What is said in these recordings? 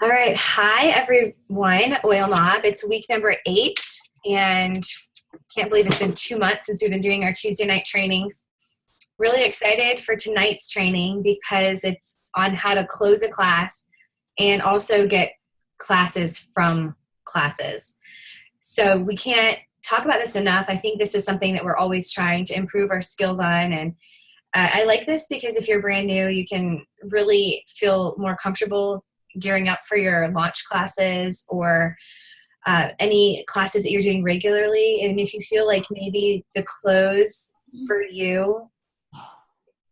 All right. Hi, everyone. Oil Mob. It's week number 8, and can't believe it's been 2 months since we've been doing our Tuesday night trainings. Really excited for tonight's training because it's on how to close a class and also get classes from classes. So we can't talk about this enough. I think this is something that we're always trying to improve our skills on. And I like this because if you're brand new, you can really feel more comfortable gearing up for your launch classes or any classes that you're doing regularly. And if you feel like maybe the close for you,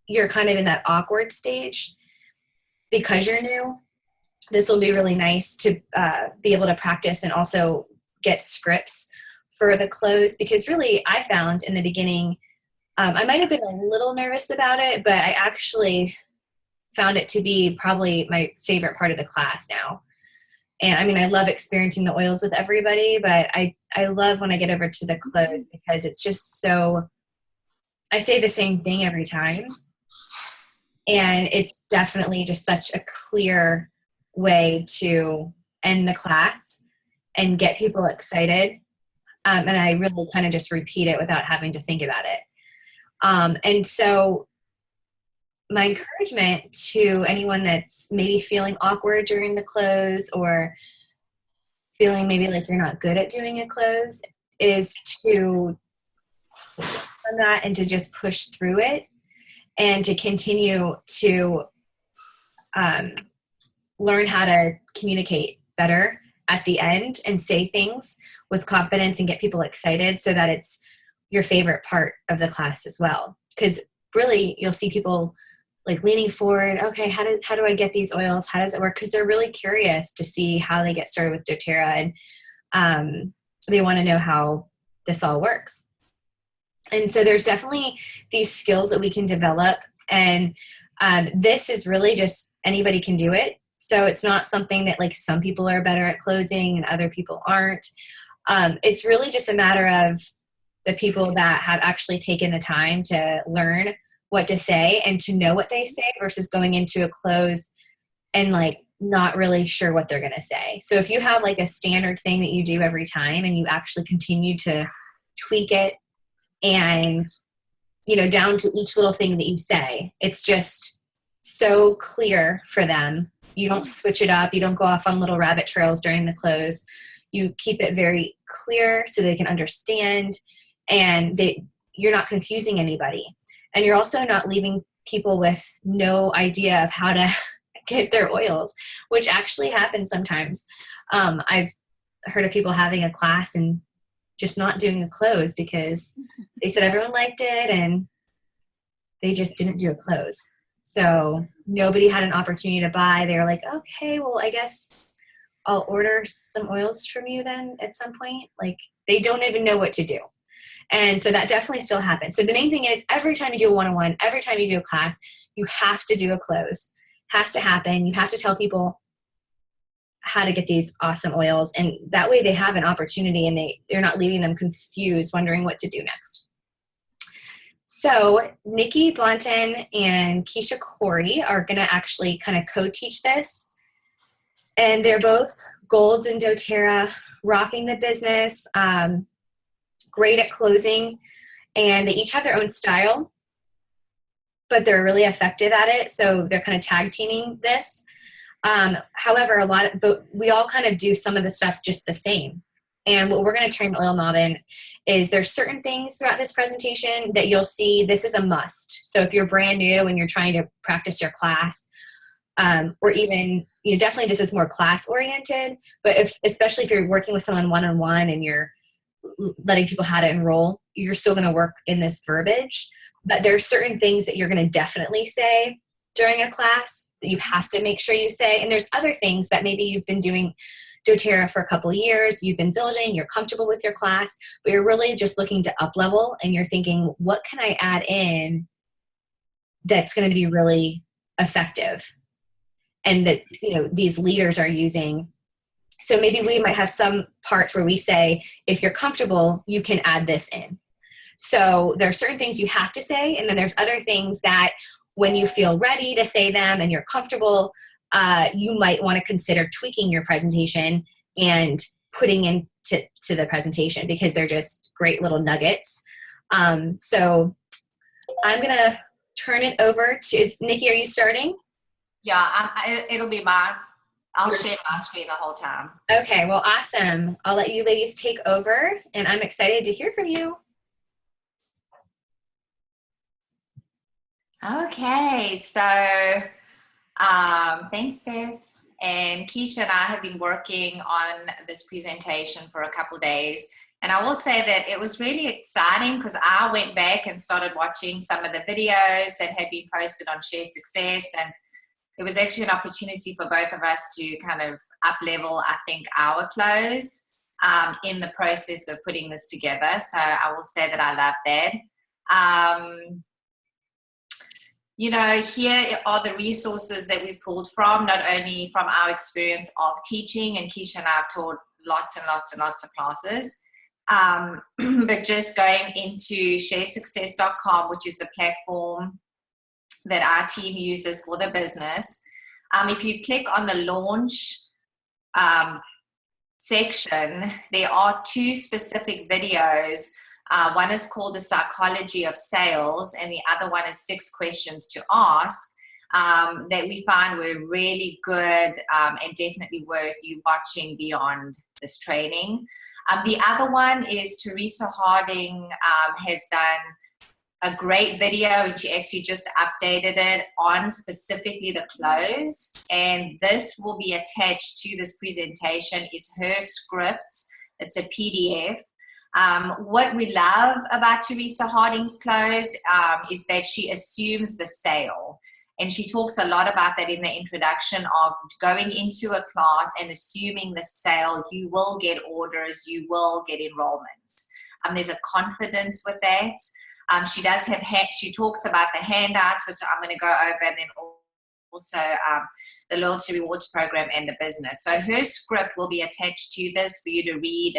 you're kind of in that awkward stage because you're new, this will be really nice to be able to practice and also get scripts for the close, because really I found in the beginning, I might have been a little nervous about it, but I actually found it to be probably my favorite part of the class now. And I mean, I love experiencing the oils with everybody, but I love when I get over to the close because it's just so, I say the same thing every time. And it's definitely just such a clear way to end the class and get people excited. And I really kind of just repeat it without having to think about it. And so my encouragement to anyone that's maybe feeling awkward during the close or feeling maybe like you're not good at doing a close is to from that and to just push through it and to continue to learn how to communicate better at the end and say things with confidence and get people excited so that it's your favorite part of the class as well. Because really you'll see people like leaning forward, okay, how do I get these oils? How does it work? Because they're really curious to see how they get started with doTERRA, and they want to know how this all works. And so there's definitely these skills that we can develop, and this is really just anybody can do it. So it's not something that like some people are better at closing and other people aren't. It's really just a matter of the people that have actually taken the time to learn what to say and to know what they say versus going into a close and like not really sure what they're going to say. So if you have like a standard thing that you do every time and you actually continue to tweak it and, down to each little thing that you say, it's just so clear for them. You don't switch it up. You don't go off on little rabbit trails during the close. You keep it very clear so they can understand, and you're not confusing anybody. And you're also not leaving people with no idea of how to get their oils, which actually happens sometimes. I've heard of people having a class and just not doing a close because they said everyone liked it and they just didn't do a close. So nobody had an opportunity to buy. They were like, okay, well, I guess I'll order some oils from you then at some point. Like they don't even know what to do. And so that definitely still happens. So the main thing is every time you do a one-on-one, every time you do a class, you have to do a close. Has to happen. You have to tell people how to get these awesome oils. And that way they have an opportunity and they're not leaving them confused, wondering what to do next. So Nikki Blanton and Keisha Corey are going to actually kind of co-teach this. And they're both golds in doTERRA, rocking the business. Great at closing, and they each have their own style, but they're really effective at it. So they're kind of tag teaming this. However, but we all kind of do some of the stuff just the same. And what we're going to train the Oil Mob in is there's certain things throughout this presentation that you'll see this is a must. So if you're brand new and you're trying to practice your class, or even, definitely this is more class oriented, but especially if you're working with someone one-on-one and you're letting people how to enroll, you're still going to work in this verbiage, but there are certain things that you're going to definitely say during a class that you have to make sure you say. And there's other things that maybe you've been doing doTERRA for a couple of years, you've been building, you're comfortable with your class, but you're really just looking to up level and you're thinking, what can I add in that's going to be really effective and that, these leaders are using. So maybe we might have some parts where we say, if you're comfortable, you can add this in. So there are certain things you have to say, and then there's other things that when you feel ready to say them and you're comfortable, you might want to consider tweaking your presentation and putting into the presentation, because they're just great little nuggets. So I'm going to turn it over to, Nikki, are you starting? Yeah, it'll be mine. I'll share my screen the whole time. Okay, well, awesome. I'll let you ladies take over, and I'm excited to hear from you. Okay, so thanks, Steph. And Keisha and I have been working on this presentation for a couple of days. And I will say that it was really exciting because I went back and started watching some of the videos that had been posted on Share Success. And it was actually an opportunity for both of us to kind of up-level, I think, our close in the process of putting this together. So I will say that I love that. You know, here are the resources that we pulled from, not only from our experience of teaching, and Keisha and I have taught lots and lots and lots of classes, but just going into sharesuccess.com, which is the platform that our team uses for the business. If you click on the launch section, there are 2 specific videos. One is called The Psychology of Sales, and the other one is 6 questions to ask that we find were really good and definitely worth you watching beyond this training. The other one is Teresa Harding has done a great video, and she actually just updated it on specifically the close, and this will be attached to this presentation is her script. It's a PDF. What we love about Teresa Harding's close is that she assumes the sale. And she talks a lot about that in the introduction of going into a class and assuming the sale. You will get orders, you will get enrollments. There's a confidence with that. She does have, she talks about the handouts, which I'm going to go over, and then also the loyalty rewards program and the business. So her script will be attached to this for you to read.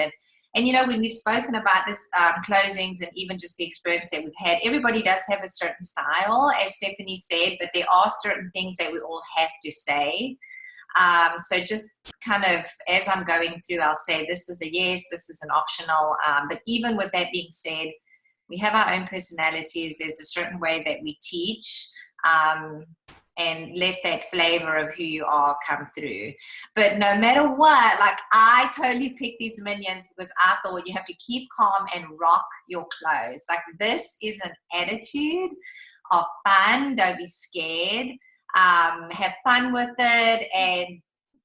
And you know, when we've spoken about this closings and even just the experience that we've had, everybody does have a certain style, as Stephanie said, but there are certain things that we all have to say. So just kind of as I'm going through, I'll say this is a yes, this is an optional. But even with that being said, we have our own personalities. There's a certain way that we teach, and let that flavor of who you are come through. But no matter what, like, I totally picked these minions because I thought you have to keep calm and rock your clothes. Like, this is an attitude of fun. Don't be scared. Have fun with it. And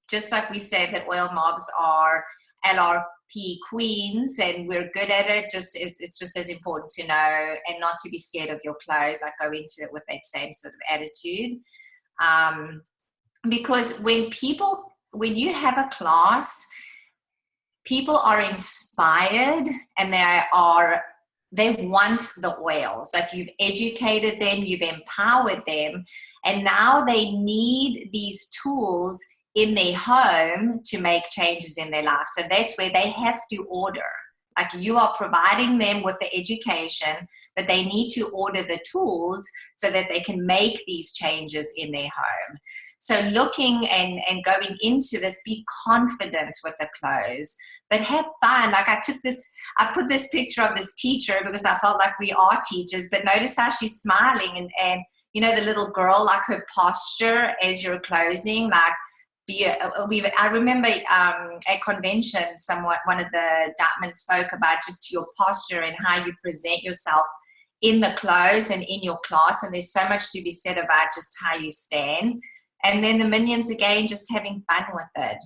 just like we said that oil mobs are LRP queens and we're good at it, it's just as important to know and not to be scared of your clothes. I go into it with that same sort of attitude. Because when you have a class, people are inspired and they want the oils. Like, you've educated them, you've empowered them, and now they need these tools in their home to make changes in their life. So that's where they have to order. Like, you are providing them with the education, but they need to order the tools so that they can make these changes in their home. So looking and going into this, be confident with the clothes, but have fun. Like, I put this picture of this teacher because I felt like we are teachers, but notice how she's smiling and you know, the little girl, like her posture as you're closing, like, I remember at convention, one of the Dartmouth spoke about just your posture and how you present yourself in the close and in your class. And there's so much to be said about just how you stand. And then the minions, again, just having fun with it.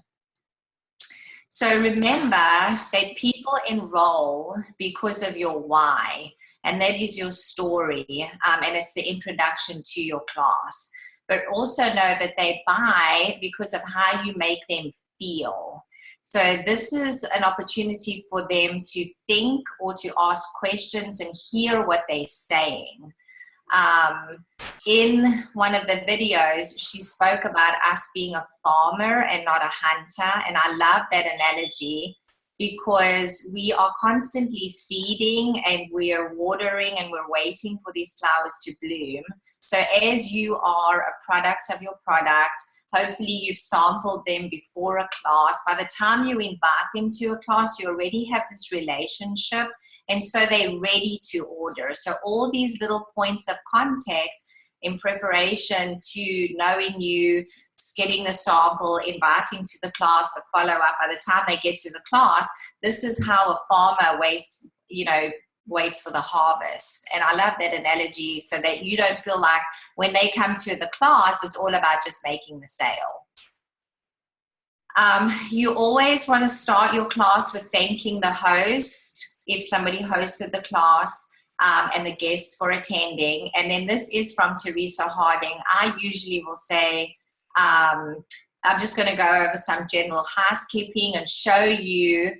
So remember that people enroll because of your why, and that is your story, and it's the introduction to your class. But also know that they buy because of how you make them feel. So this is an opportunity for them to think or to ask questions and hear what they're saying. In one of the videos, she spoke about us being a farmer and not a hunter. And I love that analogy because we are constantly seeding and we're watering and we're waiting for these flowers to bloom. So as you are a product of your product, Hopefully you've sampled them before a class. By the time you invite them to a class, you already have this relationship, and so they're ready to order. So all these little points of contact in preparation to knowing you, getting the sample, inviting to the class, the follow-up, by the time they get to the class, this is how a farmer waits for the harvest. And I love that analogy, so that you don't feel like when they come to the class, it's all about just making the sale. You always want to start your class with thanking the host, if somebody hosted the class, and the guests for attending. And then this is from Teresa Harding. I usually will say, I'm just going to go over some general housekeeping and show you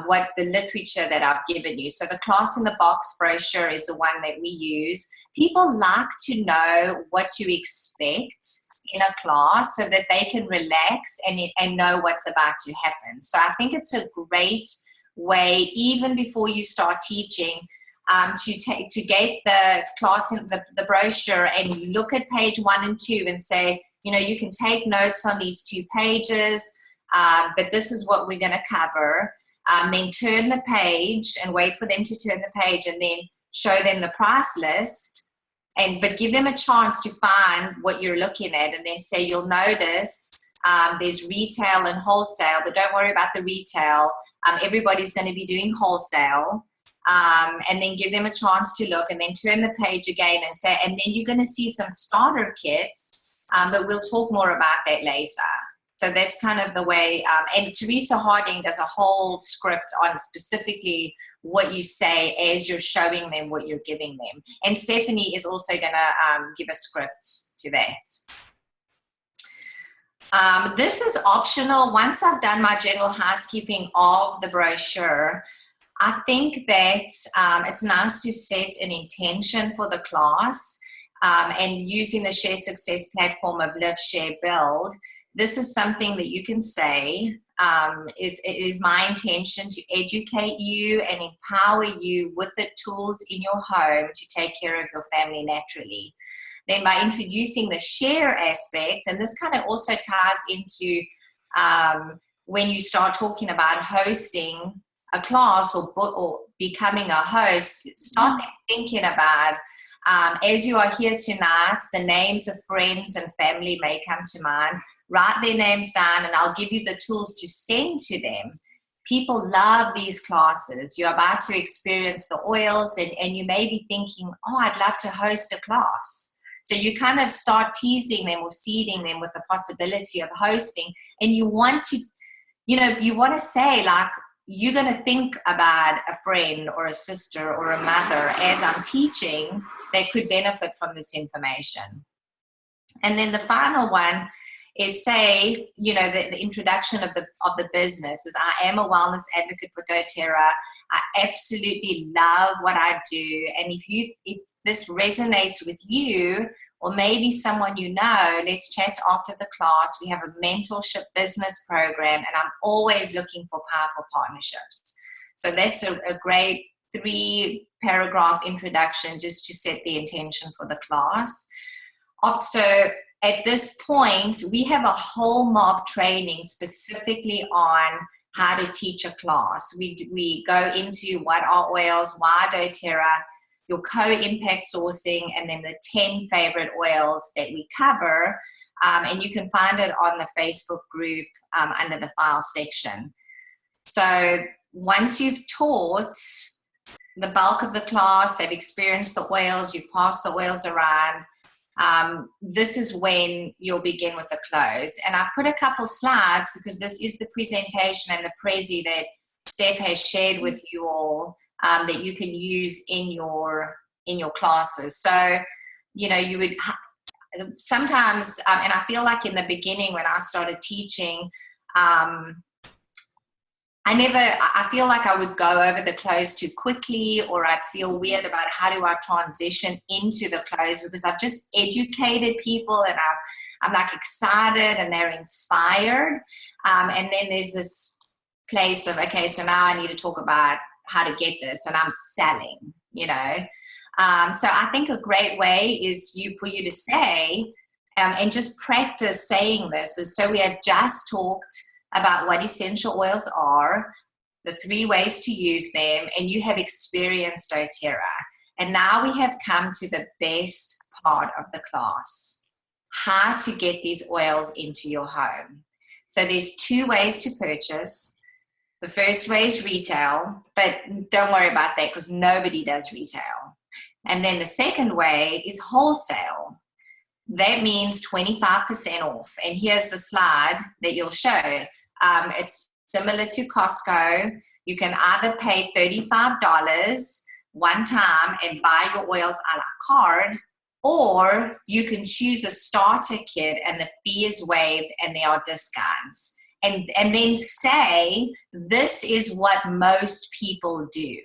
what the literature that I've given you. So the class in the box brochure is the one that we use. People like to know what to expect in a class so that they can relax and know what's about to happen. So I think it's a great way, even before you start teaching, to get the class in the brochure, and you look at page 1 and 2 and say, you can take notes on these 2 pages, but this is what we're going to cover. Then turn the page and wait for them to turn the page, and then show them the price list, but give them a chance to find what you're looking at, and then say, you'll notice there's retail and wholesale, but don't worry about the retail. Everybody's going to be doing wholesale. And then give them a chance to look, and then turn the page again and say, and then you're going to see some starter kits, but we'll talk more about that later. So that's kind of the way, and Teresa Harding does a whole script on specifically what you say as you're showing them what you're giving them. And Stephanie is also going to give a script to that. This is optional. Once I've done my general housekeeping of the brochure, I think that it's nice to set an intention for the class, and using the Share Success platform of Live, Share, Build. This is something that you can say, it is my intention to educate you and empower you with the tools in your home to take care of your family naturally. Then by introducing the share aspect, and this kind of also ties into when you start talking about hosting a class or becoming a host, start thinking about, as you are here tonight, the names of friends and family may come to mind. Write their names down, and I'll give you the tools to send to them. People love these classes. You're about to experience the oils, and you may be thinking, oh, I'd love to host a class. So you kind of start teasing them or seeding them with the possibility of hosting, and you want to, you want to say, like, you're going to think about a friend or a sister or a mother as I'm teaching that could benefit from this information. And then the final one is, say, the introduction of the business is, I am a wellness advocate for doTERRA. I absolutely love what I do. And if this resonates with you, or maybe someone let's chat after the class. We have a mentorship business program, and I'm always looking for powerful partnerships. So that's a great 3-paragraph introduction just to set the intention for the class. So at this point, we have a whole mob training specifically on how to teach a class. We go into what are oils, why doTERRA, your co-impact sourcing, and then the 10 favorite oils that we cover. And you can find it on the Facebook group under the file section. So once you've taught the bulk of the class, they've experienced the oils, you've passed the oils around, this is when you'll begin with the close. And I've put a couple slides because this is the presentation and the prezi that Steph has shared with you all, that you can use in your classes. So, you would sometimes, and I feel like in the beginning when I started teaching, I feel like I would go over the close too quickly, or I'd feel weird about how do I transition into the close, because I've just educated people and I'm like excited and they're inspired. And then there's this place of, okay, so now I need to talk about how to get this, and I'm selling, So I think a great way is for you to say, and just practice saying this. So we have just talked about what essential oils are, the 3 ways to use them, and you have experienced doTERRA. And now we have come to the best part of the class, how to get these oils into your home. So there's 2 ways to purchase. The first way is retail, but don't worry about that because nobody does retail. And then the second way is wholesale. That means 25% off. And here's the slide that you'll show. It's similar to Costco. You can either pay $35 one time and buy your oils a la carte, or you can choose a starter kit and the fee is waived and there are discounts. And then say, this is what most people do.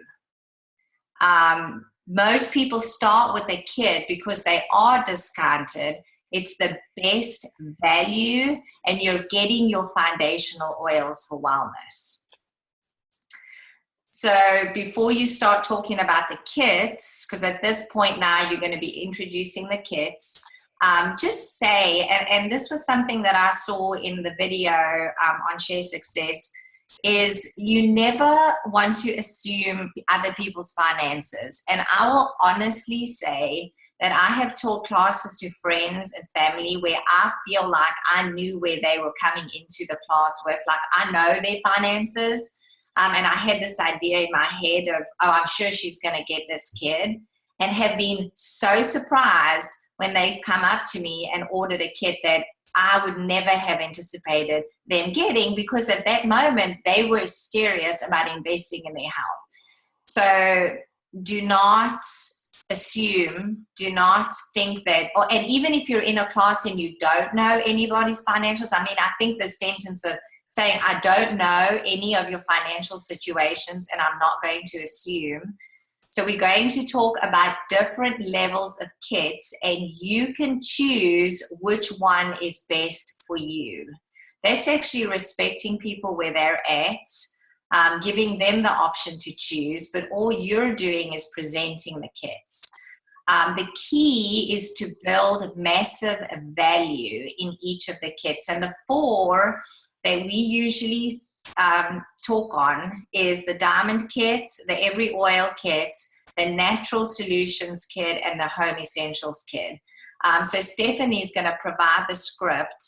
Most people start with a kit because they are discounted. It's the best value and you're getting your foundational oils for wellness. So before you start talking about the kits, because at this point now you're going to be introducing the kits, just say, and this was something that I saw in the video on Share Success, is you never want to assume other people's finances. And I will honestly say that I have taught classes to friends and family where I feel like I knew where they were coming into the class with, like I know their finances. And I had this idea in my head of, oh, I'm sure she's going to get this kid, and have been so surprised when they come up to me and ordered a kit that I would never have anticipated them getting, because at that moment they were serious about investing in their health. So do not assume, do not think that, and even if you're in a class and you don't know anybody's financials, I mean, I think the sentence of saying, I don't know any of your financial situations and I'm not going to assume. So we're going to talk about different levels of kits, and you can choose which one is best for you. That's actually respecting people where they're at, giving them the option to choose, but all you're doing is presenting the kits. The key is to build massive value in each of the kits. And the 4 that we usually talk on is the diamond kit, the every oil kit, the natural solutions kit, and the home essentials kit. So Stephanie's going to provide the script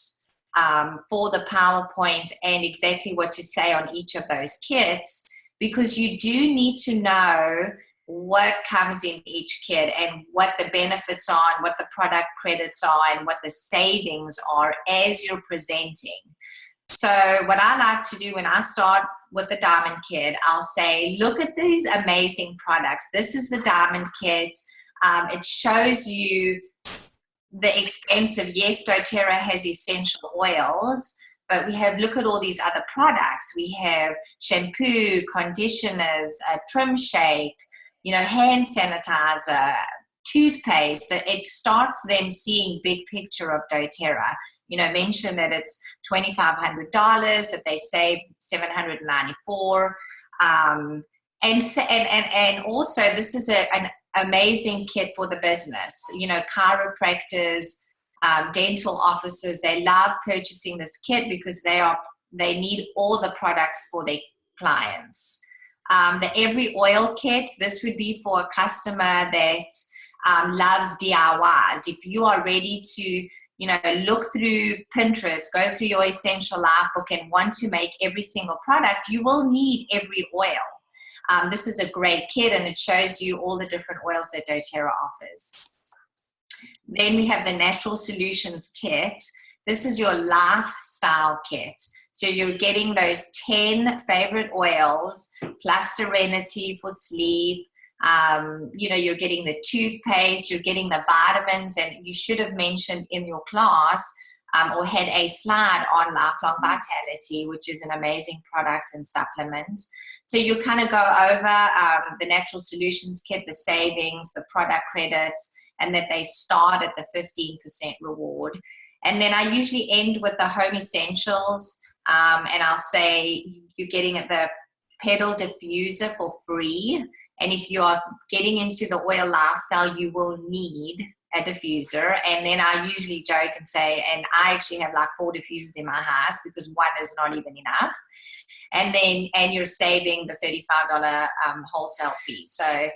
for the PowerPoint and exactly what to say on each of those kits, because you do need to know what comes in each kit and what the benefits are and what the product credits are and what the savings are as you're presenting. So what I like to do when I start with the diamond kit, I'll say, look at these amazing products. This is the diamond kit. It shows you the expensive, yes, doTERRA has essential oils, but we have, look at all these other products. We have shampoo, conditioners, trim shake, hand sanitizer, toothpaste. So it starts them seeing big picture of doTERRA. Mention that it's $2,500, that they save $794. And also this is an amazing kit for the business. Chiropractors, dental offices, they love purchasing this kit because they need all the products for their clients. The every oil kit, this would be for a customer that loves DIYs. If you are ready to look through Pinterest, go through your Essential Life book and want to make every single product, you will need every oil. This is a great kit, and it shows you all the different oils that doTERRA offers. Then we have the Natural Solutions kit. This is your lifestyle kit. So you're getting those 10 favorite oils plus Serenity for sleep. You're getting the toothpaste, you're getting the vitamins, and you should have mentioned in your class or had a slide on Lifelong Vitality, which is an amazing product and supplement. So you kind of go over the Natural Solutions kit, the savings, the product credits, and that they start at the 15% reward. And then I usually end with the Home Essentials, and I'll say you're getting the pedal diffuser for free. And if you are getting into the oil lifestyle, you will need a diffuser, and then I usually joke and say, and I actually have like 4 diffusers in my house because one is not even enough. And you're saving the $35 wholesale fee, so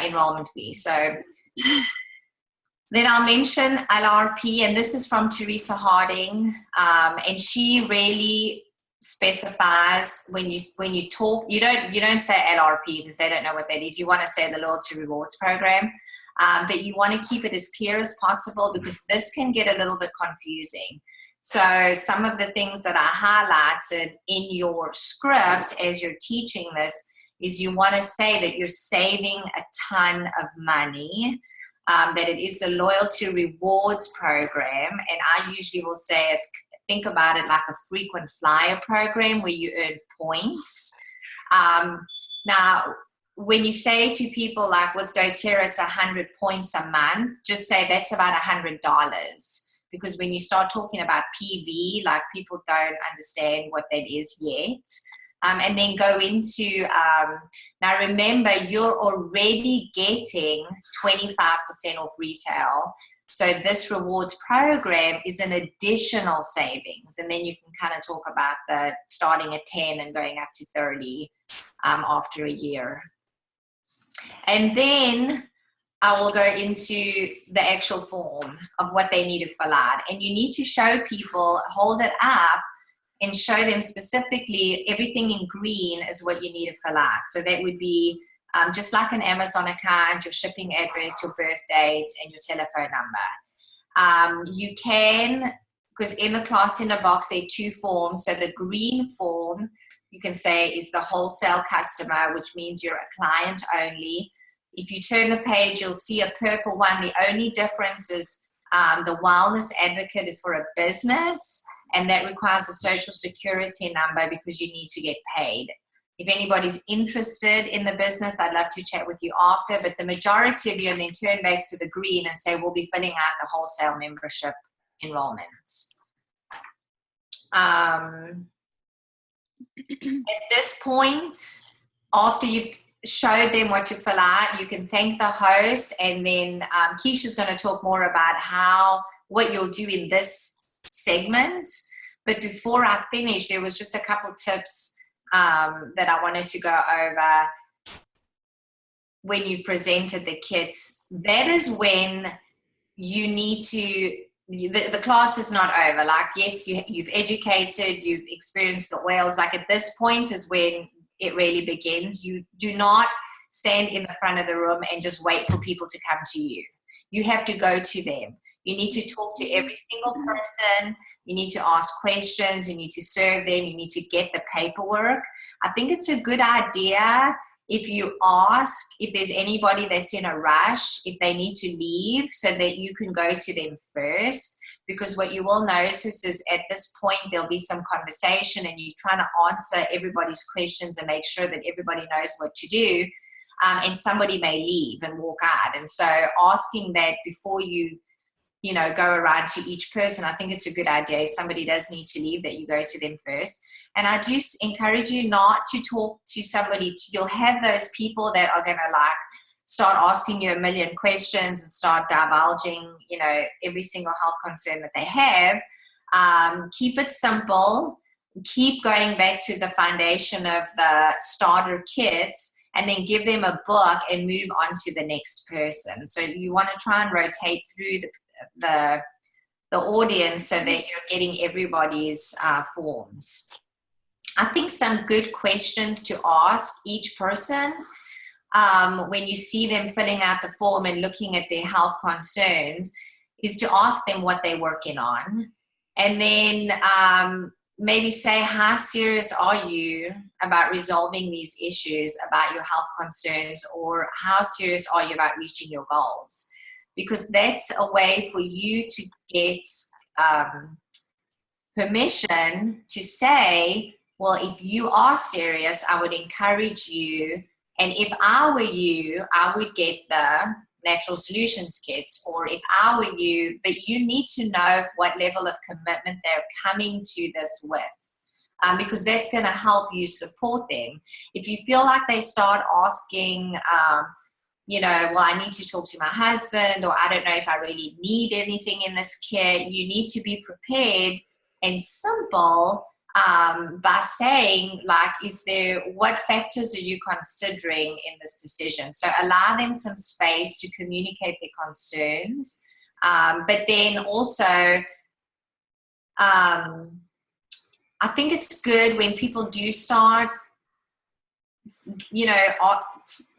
enrollment fee. So then I'll mention LRP, and this is from Teresa Harding, and she really specifies when you talk, you don't say LRP because they don't know what that is. You want to say the loyalty rewards program, but you want to keep it as clear as possible because this can get a little bit confusing. So some of the things that I highlighted in your script as you're teaching this is you want to say that you're saving a ton of money, that it is the loyalty rewards program, and I usually will say think about it like a frequent flyer program where you earn points. Now, when you say to people like with doTERRA, it's 100 points a month, just say that's about $100. Because when you start talking about PV, like people don't understand what that is yet. And then go into, now remember, you're already getting 25% off retail. So this rewards program is an additional savings. And then you can kind of talk about the starting at 10 and going up to 30 after a year. And then I will go into the actual form of what they need to fill out. And you need to show people, hold it up, and show them specifically everything in green is what you need to fill out. So that would be just like an Amazon account, your shipping address, your birth date, and your telephone number. You can, because in the class in the box, there are 2 forms. So the green form, you can say is the wholesale customer, which means you're a client only. If you turn the page, you'll see a purple one. The only difference is the wellness advocate is for a business, and that requires a social security number because you need to get paid. If anybody's interested in the business, I'd love to chat with you after, but the majority of you, and then turn back to the green and say, we'll be filling out the wholesale membership enrollments. At this point, after you've showed them what to fill out, you can thank the host, and then Keisha's going to talk more about what you'll do in this segment. But before I finish, there was just a couple tips that I wanted to go over when you've presented the kits. That is when you need to, the class is not over. Like, yes, you've educated, you've experienced the whales. Like, at this point is when it really begins. You do not stand in the front of the room and just wait for people to come to you. You have to go to them. You need to talk to every single person. You need to ask questions. You need to serve them. You need to get the paperwork. I think it's a good idea if you ask if there's anybody that's in a rush, if they need to leave, so that you can go to them first. Because what you will notice is at this point, there'll be some conversation and you're trying to answer everybody's questions and make sure that everybody knows what to do. And somebody may leave and walk out. And so asking that before you go around to each person, I think it's a good idea. If somebody does need to leave, that you go to them first. And I do encourage you not to talk to somebody. You'll have those people that are going to start asking you a million questions and start divulging, every single health concern that they have. Keep it simple. Keep going back to the foundation of the starter kits, and then give them a book and move on to the next person. So you want to try and rotate through the audience so that you're getting everybody's forms. I think some good questions to ask each person when you see them filling out the form and looking at their health concerns is to ask them what they're working on, and then maybe say, how serious are you about resolving these issues about your health concerns, or how serious are you about reaching your goals? Because that's a way for you to get permission to say, well, if you are serious, I would encourage you. And if I were you, I would get the natural solutions kits. Or if I were you, but you need to know what level of commitment they're coming to this with. Because that's going to help you support them. If you feel like they start asking well, I need to talk to my husband, or I don't know if I really need anything in this kit. You need to be prepared and simple, by saying, like, what factors are you considering in this decision? So allow them some space to communicate their concerns. But then also, I think it's good when people do start,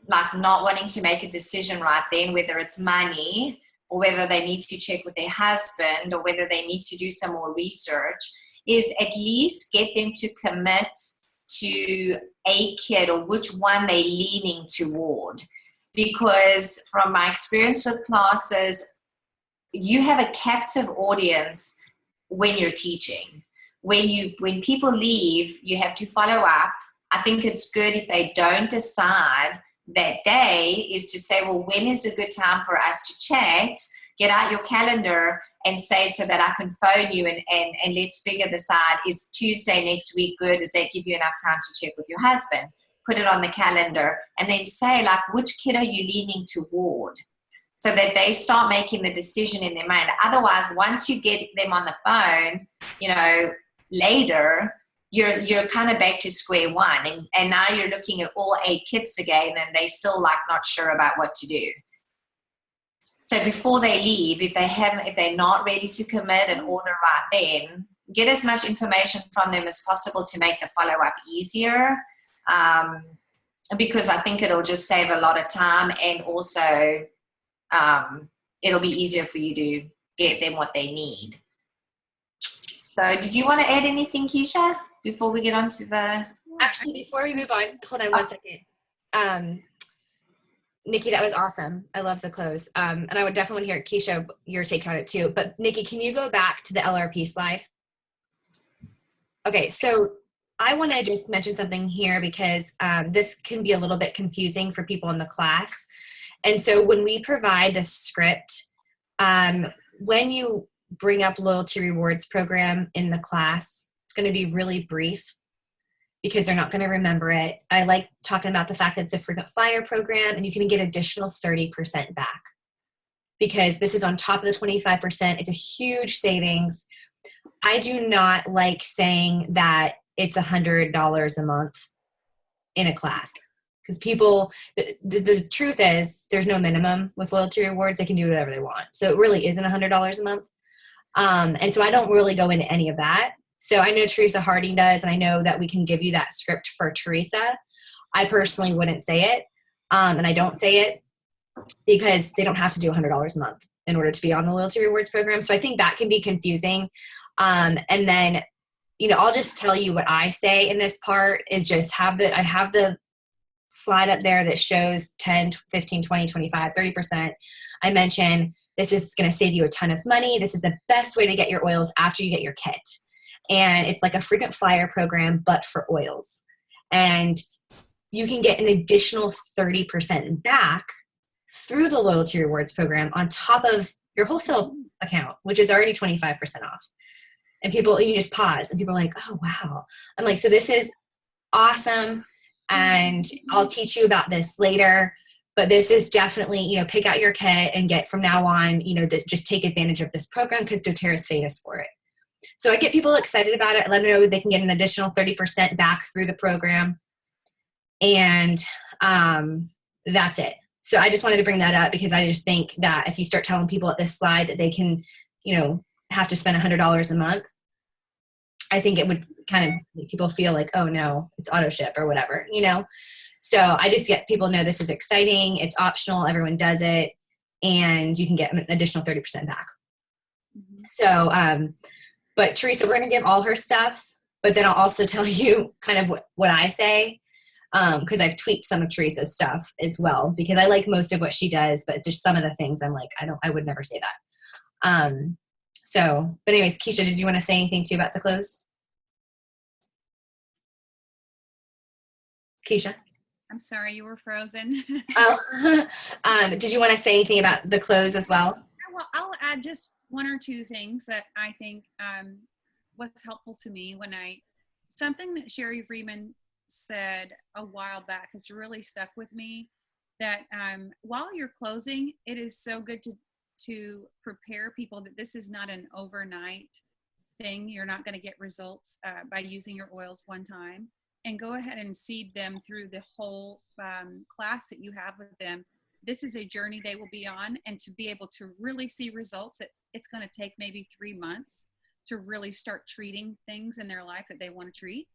like not wanting to make a decision right then, whether it's money or whether they need to check with their husband or whether they need to do some more research, is at least get them to commit to a kid or which one they're leaning toward. Because from my experience with classes, you have a captive audience when you're teaching. When people leave, you have to follow up. I think it's good if they don't decide that day, is to say, well, when is a good time for us to chat? Get out your calendar and say, so that I can phone you and let's figure this out. Is Tuesday next week good? Does that give you enough time to check with your husband? Put it on the calendar and then say, like, which kid are you leaning toward? So that they start making the decision in their mind. Otherwise, once you get them on the phone, later, you're kind of back to square one. And now you're looking at all 8 kids again, and they still like not sure about what to do. So before they leave, if they're not ready to commit and order right then, get as much information from them as possible to make the follow-up easier. Because I think it'll just save a lot of time, and also it'll be easier for you to get them what they need. So did you want to add anything, Keisha, before we get on to the... Actually, before we move on, hold on one second. Nikki, that was awesome. I love the close. And I would definitely want to hear, Keisha, your take on it too. But Nikki, can you go back to the LRP slide? Okay, so I want to just mention something here because this can be a little bit confusing for people in the class. And so when we provide the script, when you bring up loyalty rewards program in the class, it's going to be really brief because they're not going to remember it. I like talking about the fact that it's a frequent flyer program and you can get additional 30% back because this is on top of the 25%. It's a huge savings. I do not like saying that it's $100 a month in a class because people, the truth is there's no minimum with loyalty rewards. They can do whatever they want. So it really isn't $100 a month. And so I don't really go into any of that. So I know Teresa Harding does, and I know that we can give you that script for Teresa. I personally wouldn't say it, and I don't say it because they don't have to do $100 a month in order to be on the loyalty rewards program. So I think that can be confusing. And then, I'll just tell you what I say in this part is just I have the slide up there that shows 10, 15, 20, 25, 30%. I mentioned this is going to save you a ton of money. This is the best way to get your oils after you get your kit. And it's like a frequent flyer program, but for oils. And you can get an additional 30% back through the loyalty rewards program on top of your wholesale account, which is already 25% off. And you just pause and people are like, oh, wow. I'm like, so this is awesome. And I'll teach you about this later. But this is definitely, pick out your kit and get from now on, just take advantage of this program because doTERRA is famous for it. So I get people excited about it. I let them know they can get an additional 30% back through the program. And that's it. So I just wanted to bring that up because I just think that if you start telling people at this slide that they can, have to spend $100 a month, I think it would kind of make people feel like, oh no, it's auto ship or whatever, So I just get people know this is exciting. It's optional. Everyone does it. And you can get an additional 30% back. Mm-hmm. So, but Teresa, we're going to give all her stuff, but then I'll also tell you kind of what I say. Because I've tweaked some of Teresa's stuff as well, because I like most of what she does, but just some of the things I'm like, I would never say that. But anyways, Keisha, did you want to say anything too about the clothes? Keisha? I'm sorry, you were frozen. Did you want to say anything about the clothes as well? Well, I'll add just one or two things that I think was helpful to me something that Sherry Freeman said a while back has really stuck with me. that while you're closing, it is so good to prepare people that this is not an overnight thing. You're not going to get results by using your oils one time, and go ahead and seed them through the whole class that you have with them. This is a journey they will be on, and to be able to really see results, it's going to take maybe 3 months to really start treating things in their life that they want to treat.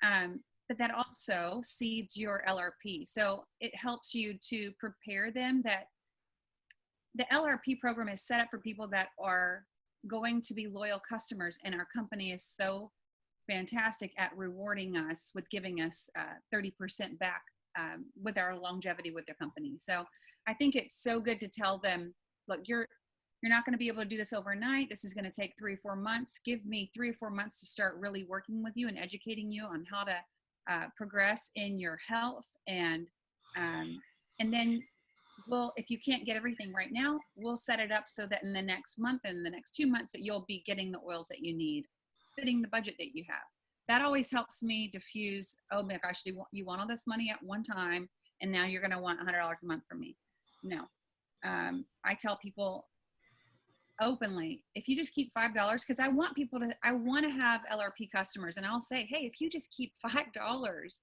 But that also seeds your LRP. So it helps you to prepare them that the LRP program is set up for people that are going to be loyal customers, and our company is so fantastic at rewarding us with giving us 30% back with our longevity with their company. So I think it's so good to tell them, look, you're not going to be able to do this overnight. This is going to take 3 or 4 months. Give me 3 or 4 months to start really working with you and educating you on how to progress in your health, and then if you can't get everything right now, we'll set it up so that in the next month and the next 2 months that you'll be getting the oils that you need, fitting the budget that you have. That always helps me diffuse, oh my gosh, you want all this money at one time, and now you're going to want $100 a month from me. No. I tell people openly, if you just keep $5, because I want to have LRP customers, and I'll say, hey, if you just keep $5,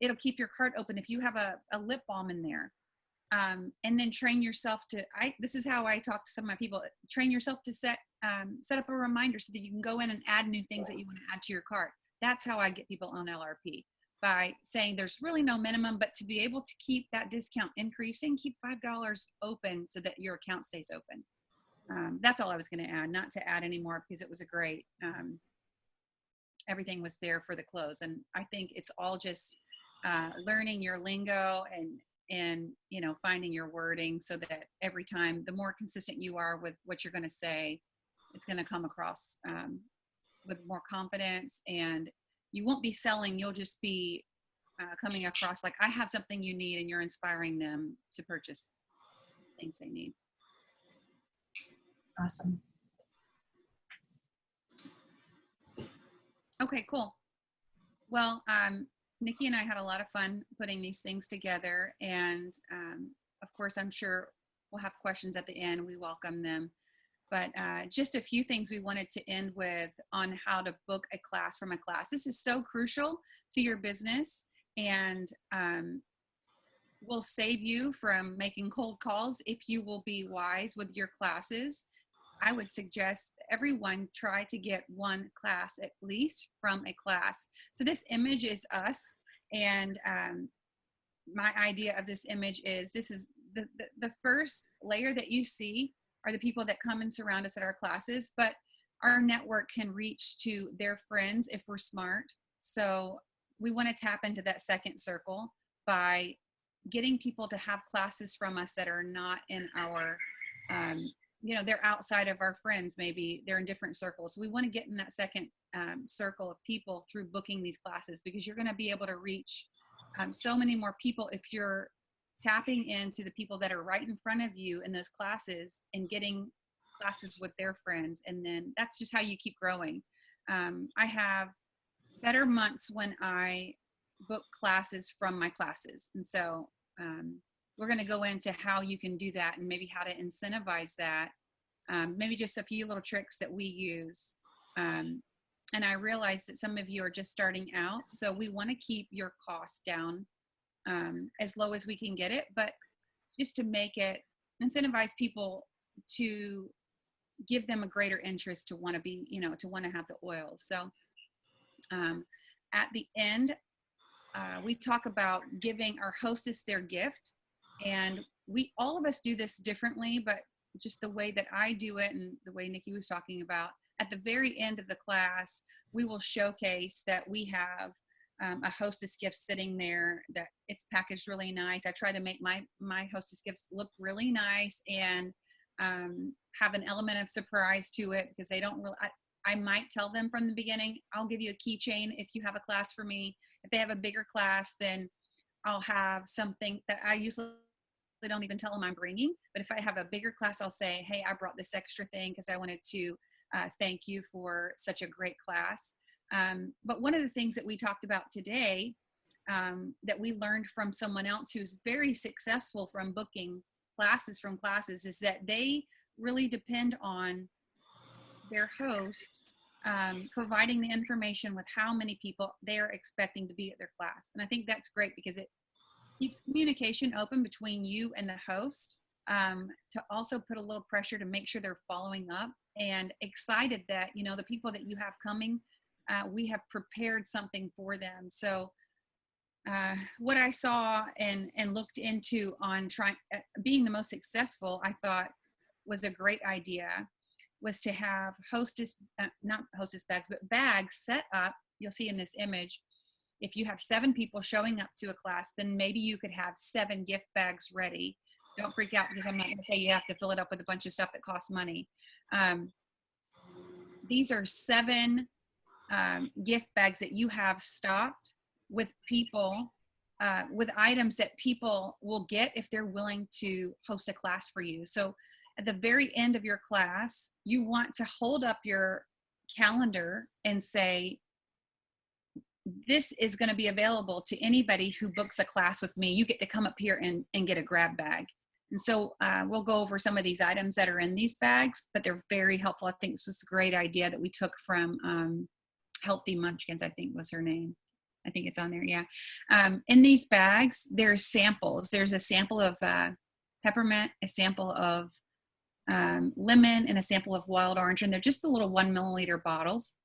it'll keep your cart open if you have a lip balm in there. And then train yourself this is how I talk to some of my people, train yourself to set up a reminder so that you can go in and add new things that you want to add to your cart. That's how I get people on LRP, by saying there's really no minimum, but to be able to keep that discount increasing, keep $5 open so that your account stays open. That's all I was going to add, not to add any more, because it was a great, everything was there for the close. And I think it's all just learning your lingo and finding your wording, so that every time, the more consistent you are with what you're going to say, it's going to come across with more confidence, and you won't be selling. You'll just be coming across like, I have something you need, and you're inspiring them to purchase things they need. Awesome. Okay, cool. Well, Nikki and I had a lot of fun putting these things together, and of course, I'm sure we'll have questions at the end. We welcome them. But just a few things we wanted to end with on how to book a class from a class. This is so crucial to your business, and will save you from making cold calls if you will be wise with your classes. I would suggest everyone try to get one class at least from a class. So this image is us, and my idea of this image is, this is the first layer that you see are the people that come and surround us at our classes, but our network can reach to their friends if we're smart. So we want to tap into that second circle by getting people to have classes from us that are not in our, they're outside of our friends. Maybe they're in different circles. So we want to get in that second circle of people through booking these classes, because you're going to be able to reach so many more people if you're tapping into the people that are right in front of you in those classes and getting classes with their friends. And then that's just how you keep growing. I have better months when I book classes from my classes. And so we're going to go into how you can do that, and maybe how to incentivize that. Maybe just a few little tricks that we use. And I realize that some of you are just starting out, so we want to keep your costs down as low as we can get it, but just to make it, incentivize people to give them a greater interest to want to be, to want to have the oils. So at the end, we talk about giving our hostess their gift, and all of us do this differently, but just the way that I do it and the way Nikki was talking about, at the very end of the class, we will showcase that we have a hostess gift sitting there, that it's packaged really nice. I try to make my hostess gifts look really nice and have an element of surprise to it, because they don't really, I might tell them from the beginning, I'll give you a keychain if you have a class for me. If they have a bigger class, then I'll have something that I usually don't even tell them I'm bringing. But if I have a bigger class, I'll say, hey, I brought this extra thing because I wanted to thank you for such a great class. But one of the things that we talked about today that we learned from someone else who's very successful from booking classes is that they really depend on their host providing the information with how many people they're expecting to be at their class. And I think that's great because it keeps communication open between you and the host, to also put a little pressure to make sure they're following up and excited that, you know, the people that you have coming, we have prepared something for them. So what I saw and looked into on trying being the most successful, I thought was a great idea, was to have not hostess bags, but bags set up. You'll see in this image, if you have 7 people showing up to a class, then maybe you could have 7 gift bags ready. Don't freak out, because I'm not going to say you have to fill it up with a bunch of stuff that costs money. These are 7 gift bags that you have stocked with people, with items that people will get if they're willing to host a class for you. So at the very end of your class, you want to hold up your calendar and say, this is going to be available to anybody who books a class with me. You get to come up here and get a grab bag. And so we'll go over some of these items that are in these bags, but they're very helpful. I think this was a great idea that we took from Healthy Munchkins, I think was her name. I think it's on there, yeah. In these bags, there's samples. There's a sample of peppermint, a sample of lemon, and a sample of wild orange, and they're just the little 1 milliliter bottles.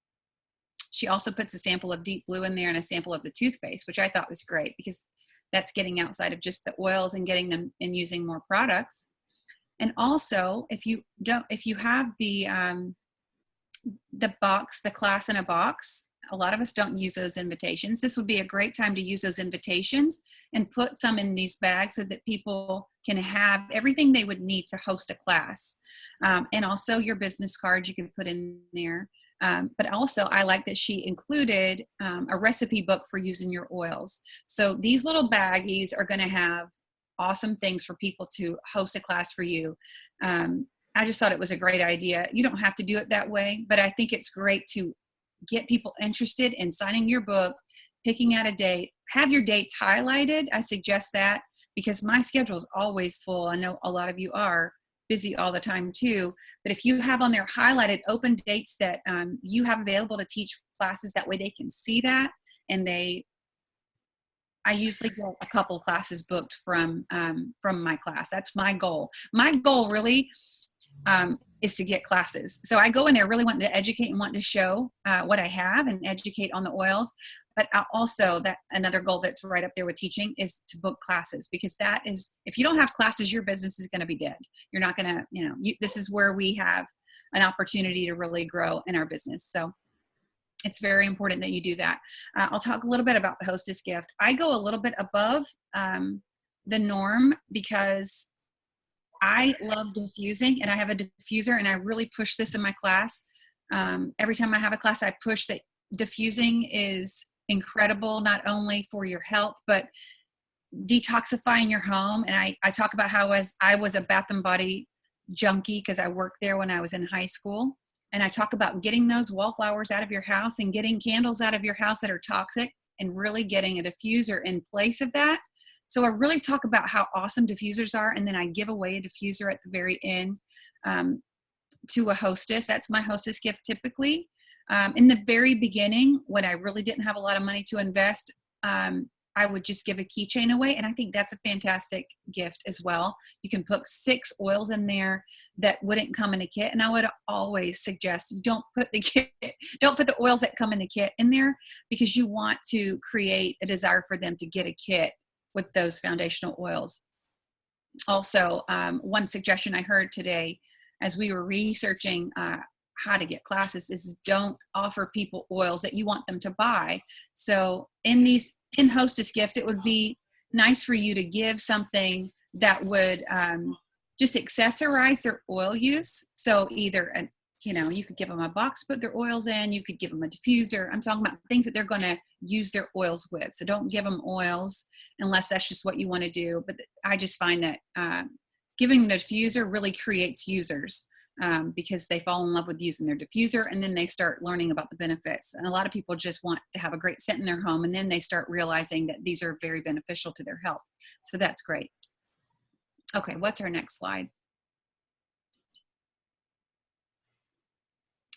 She also puts a sample of deep blue in there and a sample of the toothpaste, which I thought was great because that's getting outside of just the oils and getting them and using more products. And also, if you have the box, the class in a box, a lot of us don't use those invitations. This would be a great time to use those invitations and put some in these bags so that people can have everything they would need to host a class. And also your business cards you can put in there. But also I like that she included a recipe book for using your oils. So these little baggies are going to have awesome things for people to host a class for you. I just thought it was a great idea. You don't have to do it that way, but I think it's great to get people interested in signing your book, picking out a date, have your dates highlighted. I suggest that because my schedule is always full. I know a lot of you are busy all the time too, but if you have on there highlighted open dates that you have available to teach classes, that way they can see that. And I usually get a couple classes booked from my class. That's my goal. My goal really is to get classes. So I go in there really wanting to educate and wanting to show what I have and educate on the oils. But also that another goal that's right up there with teaching is to book classes, because that is, if you don't have classes, your business is going to be dead. You're not going to, this is where we have an opportunity to really grow in our business. So it's very important that you do that. I'll talk a little bit about the hostess gift. I go a little bit above the norm because I love diffusing, and I have a diffuser, and I really push this in my class. Every time I have a class, I push that diffusing is incredible, not only for your health, but detoxifying your home. And I talk about how I was a Bath and Body junkie because I worked there when I was in high school. And I talk about getting those wallflowers out of your house and getting candles out of your house that are toxic and really getting a diffuser in place of that. So I really talk about how awesome diffusers are. And then I give away a diffuser at the very end to a hostess. That's my hostess gift typically. In the very beginning, when I really didn't have a lot of money to invest, I would just give a keychain away. And I think that's a fantastic gift as well. You can put 6 oils in there that wouldn't come in a kit. And I would always suggest don't put the oils that come in the kit in there, because you want to create a desire for them to get a kit with those foundational oils. Also, one suggestion I heard today as we were researching how to get classes is don't offer people oils that you want them to buy. So in hostess gifts, it would be nice for you to give something that would just accessorize their oil use. So either, you could give them a box to put their oils in, you could give them a diffuser. I'm talking about things that they're going to use their oils with. So don't give them oils unless that's just what you want to do. But I just find that giving the diffuser really creates users. because they fall in love with using their diffuser, and then they start learning about the benefits. And a lot of people just want to have a great scent in their home, and then they start realizing that these are very beneficial to their health. So that's great. Okay, what's our next slide?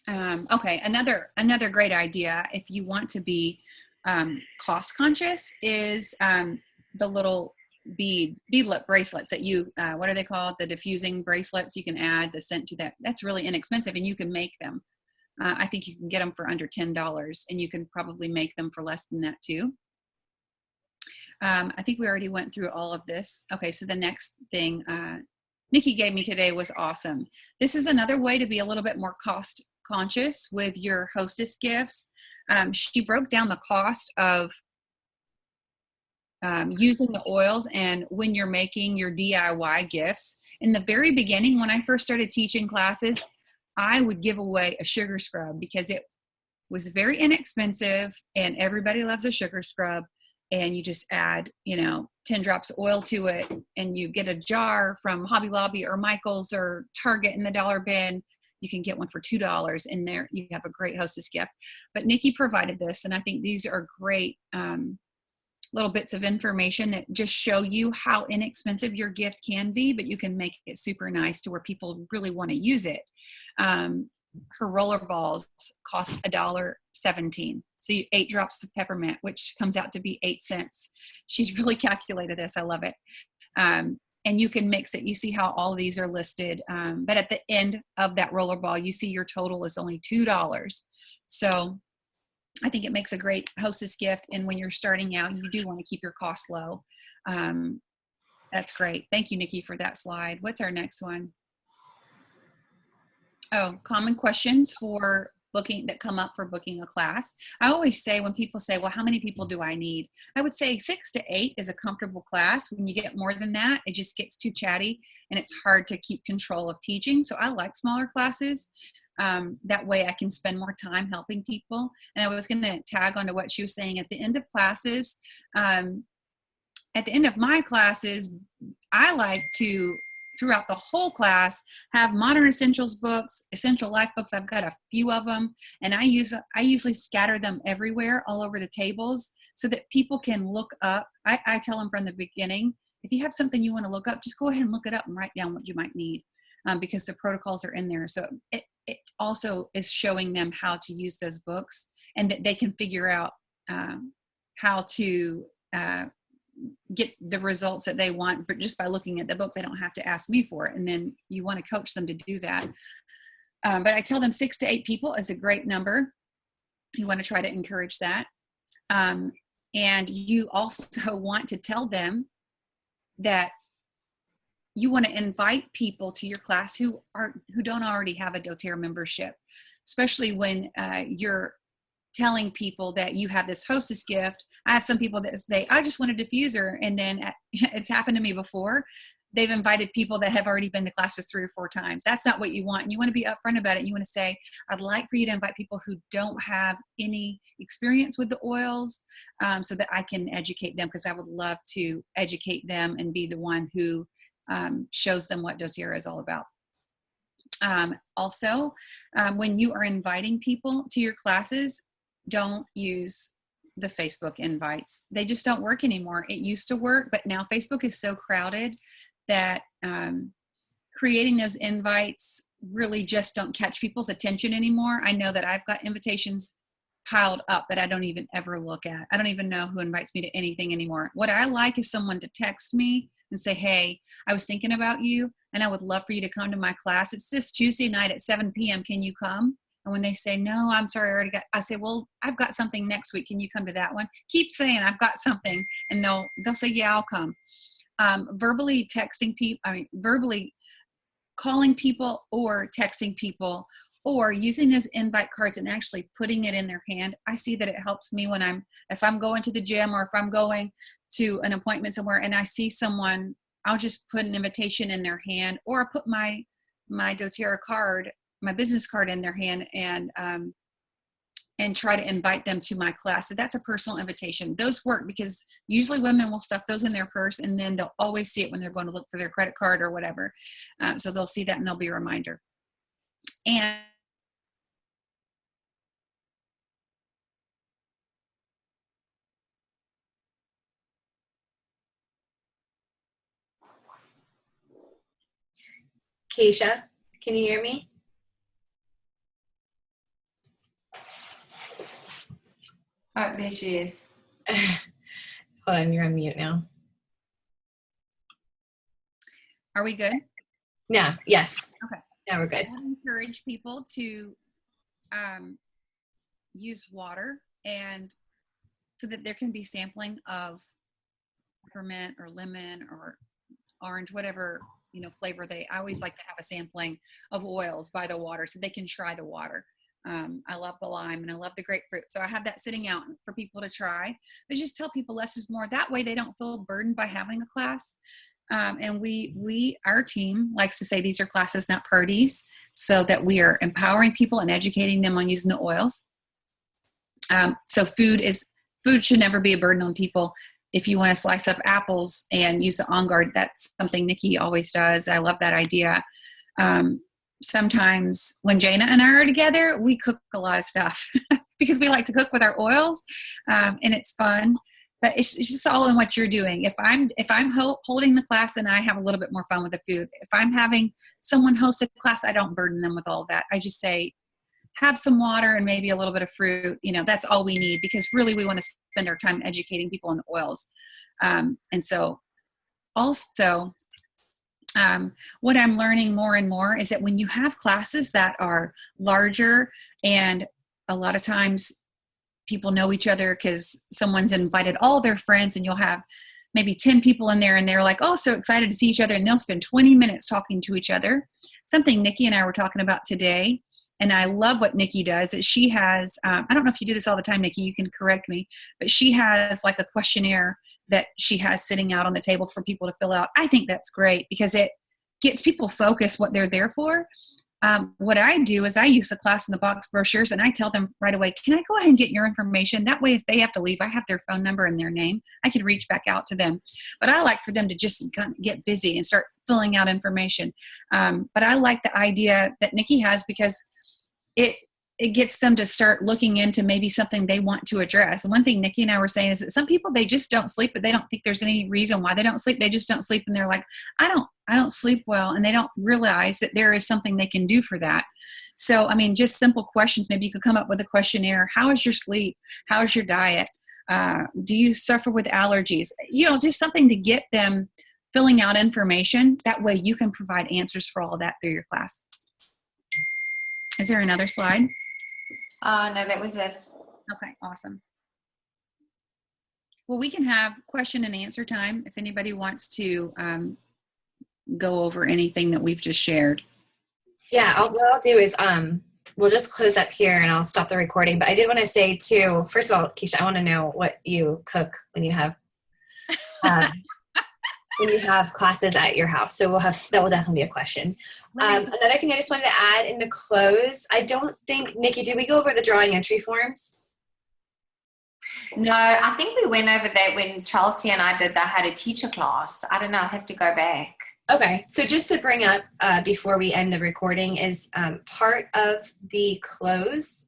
Okay, another great idea if you want to be cost conscious is the little beadlet bracelets that you what are they called, the diffusing bracelets. You can add the scent to that. That's really inexpensive, and you can make them. I think you can get them for under $10, and you can probably make them for less than that too. I think we already went through all of this. Okay, so the next thing Nikki gave me today was awesome. This is another way to be a little bit more cost conscious with your hostess gifts. She broke down the cost of using the oils and when you're making your DIY gifts. In the very beginning, when I first started teaching classes, I would give away a sugar scrub because it was very inexpensive and everybody loves a sugar scrub. And you just add, 10 drops of oil to it, and you get a jar from Hobby Lobby or Michael's or Target in the dollar bin. You can get one for $2 in there. You have a great hostess gift. But Nikki provided this, and I think these are great little bits of information that just show you how inexpensive your gift can be, but you can make it super nice to where people really want to use it. Her roller balls cost $1.17. So 8 drops of peppermint, which comes out to be 8 cents. She's really calculated this. I love it. And you can mix it. You see how all of these are listed. But at the end of that roller ball, you see your total is only $2. So I think it makes a great hostess gift. And when you're starting out, you do want to keep your costs low. That's great. Thank you, Nikki, for that slide. What's our next one? Oh, common questions for booking that come up for booking a class. I always say when people say, well, how many people do I need? I would say 6 to 8 is a comfortable class. When you get more than that, it just gets too chatty and it's hard to keep control of teaching. So I like smaller classes. That way I can spend more time helping people. And I was going to tag onto what she was saying at the end of classes. At the end of my classes, I like to, throughout the whole class, have modern essentials books, essential life books. I've got a few of them, and I usually scatter them everywhere, all over the tables, so that people can look up. I tell them from the beginning, if you have something you want to look up, just go ahead and look it up and write down what you might need, because the protocols are in there. So it also is showing them how to use those books, and that they can figure out how to get the results that they want, but just by looking at the book. They don't have to ask me for it. And then you want to coach them to do that. But I tell them 6 to 8 people is a great number. You want to try to encourage that. And you also want to tell them that you want to invite people to your class who don't already have a doTERRA membership, especially when you're telling people that you have this hostess gift. I have some people that say, I just want a diffuser. And then it's happened to me before. They've invited people that have already been to classes 3 or 4 times. That's not what you want. And you want to be upfront about it. You want to say, I'd like for you to invite people who don't have any experience with the oils, so that I can educate them, because I would love to educate them and be the one who shows them what doTERRA is all about. Also, when you are inviting people to your classes, don't use the Facebook invites. They just don't work anymore. It used to work, but now Facebook is so crowded that creating those invites really just don't catch people's attention anymore. I know that I've got invitations piled up that I don't even ever look at. I don't even know who invites me to anything anymore. What I like is someone to text me and say, hey, I was thinking about you and I would love for you to come to my class. It's this Tuesday night at 7 p.m. Can you come? And when they say, no, I'm sorry, I say, well, I've got something next week. Can you come to that one? Keep saying, I've got something. And they'll say, yeah, I'll come. Verbally texting people, verbally calling people or texting people, or using those invite cards and actually putting it in their hand. I see that it helps me when if I'm going to the gym or if I'm going to an appointment somewhere and I see someone, I'll just put an invitation in their hand, or put my doTERRA card, my business card in their hand, and try to invite them to my class. So that's a personal invitation. Those work because usually women will stuff those in their purse, and then they'll always see it when they're going to look for their credit card or whatever. So they'll see that and there'll be a reminder. And Keisha, can you hear me? Oh, there she is. Hold on, you're on mute now. are we good? Yeah, yes. Okay. Now we're good. I would encourage people to use water, and so that there can be sampling of peppermint or lemon or orange, whatever, flavor I always like to have a sampling of oils by the water so they can try the water. I love the lime and I love the grapefruit. So I have that sitting out for people to try. But just tell people less is more. That way they don't feel burdened by having a class. And our team likes to say these are classes, not parties, so that we are empowering people and educating them on using the oils. So food should never be a burden on people. If you want to slice up apples and use the On Guard, that's something Nikki always does. I love that idea. Sometimes when Jana and I are together, we cook a lot of stuff because we like to cook with our oils, and it's fun. But it's just all in what you're doing. If I'm holding the class, then I have a little bit more fun with the food. If I'm having someone host a class, I don't burden them with all that. I just say, have some water and maybe a little bit of fruit. That's all we need, because really we want to spend our time educating people on oils. And so also, what I'm learning more and more is that when you have classes that are larger, and a lot of times people know each other because someone's invited all their friends, and you'll have maybe 10 people in there and they're like, oh, so excited to see each other. And they'll spend 20 minutes talking to each other. Something Nikki and I were talking about today, and I love what Nikki does, is she has, I don't know if you do this all the time, Nikki, you can correct me, but she has like a questionnaire that she has sitting out on the table for people to fill out. I think that's great because it gets people focused what they're there for. What I do is I use the class in the box brochures, and I tell them right away, can I go ahead and get your information? That way, if they have to leave, I have their phone number and their name. I can reach back out to them. But I like for them to just kind of get busy and start filling out information. But I like the idea that Nikki has, because it gets them to start looking into maybe something they want to address. And one thing Nikki and I were saying is that some people, they just don't sleep, but they don't think there's any reason why they don't sleep. They just don't sleep. And they're like, I don't sleep well. And they don't realize that there is something they can do for that. So, I mean, just simple questions. Maybe you could come up with a questionnaire. How is your sleep? How is your diet? Do you suffer with allergies? Just something to get them filling out information. That way you can provide answers for all of that through your class. Is there another slide? No, that was it. Okay, awesome. Well, we can have question and answer time if anybody wants to go over anything that we've just shared. Yeah, what I'll do is we'll just close up here and I'll stop the recording. But I did want to say too, first of all, Keisha, I want to know what you cook when you have classes at your house. So that will definitely be a question. Another thing I just wanted to add in the close, I don't think, Nikki, did we go over the drawing entry forms? No, I think we went over that when Chelsea and I did that, had a teacher class. I don't know, I'll have to go back. Okay, so just to bring up before we end the recording is part of the close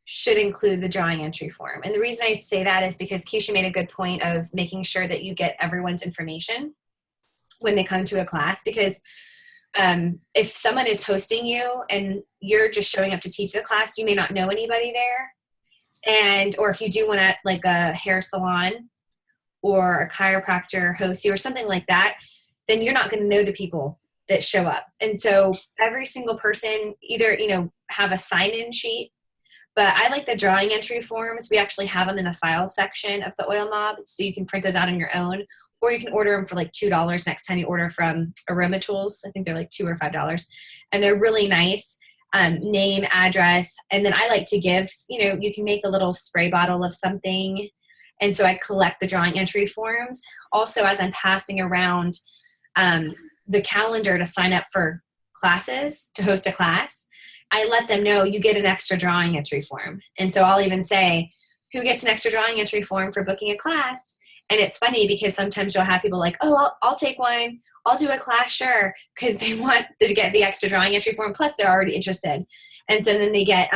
should include the drawing entry form. And the reason I say that is because Keisha made a good point of making sure that you get everyone's information when they come to a class, because if someone is hosting you and you're just showing up to teach the class, you may not know anybody there. Or if you do want to, like a hair salon or a chiropractor host you or something like that, then you're not going to know the people that show up. And so every single person either, have a sign-in sheet, but I like the drawing entry forms. We actually have them in the file section of the Oil Mob, so you can print those out on your own, or you can order them for like $2 next time you order from Aroma Tools. I think they're like $2 or $5, and they're really nice. Name, address, and then I like to give, you can make a little spray bottle of something, and so I collect the drawing entry forms. Also, as I'm passing around the calendar to sign up for classes, to host a class, I let them know you get an extra drawing entry form. And so I'll even say, who gets an extra drawing entry form for booking a class? And it's funny because sometimes you'll have people like, oh, I'll take one. I'll do a class, sure, because they want to get the extra drawing entry form, plus they're already interested. And so then they get,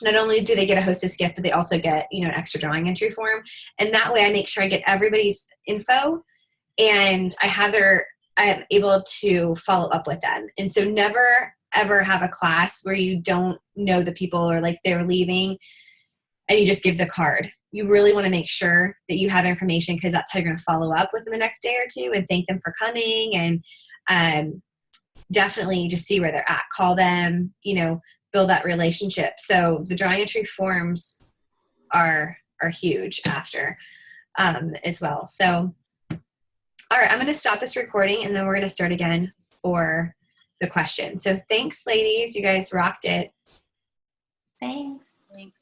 not only do they get a hostess gift, but they also get, an extra drawing entry form. And that way I make sure I get everybody's info, and I'm able to follow up with them. And so never, ever have a class where you don't know the people, or like they're leaving and you just give the card. You really want to make sure that you have information, because that's how you're going to follow up within the next day or two and thank them for coming, and definitely just see where they're at. Call them, build that relationship. So the drawing entry forms are huge after as well. So, all right, I'm going to stop this recording, and then we're going to start again for the question. So thanks, ladies. You guys rocked it. Thanks. Thanks.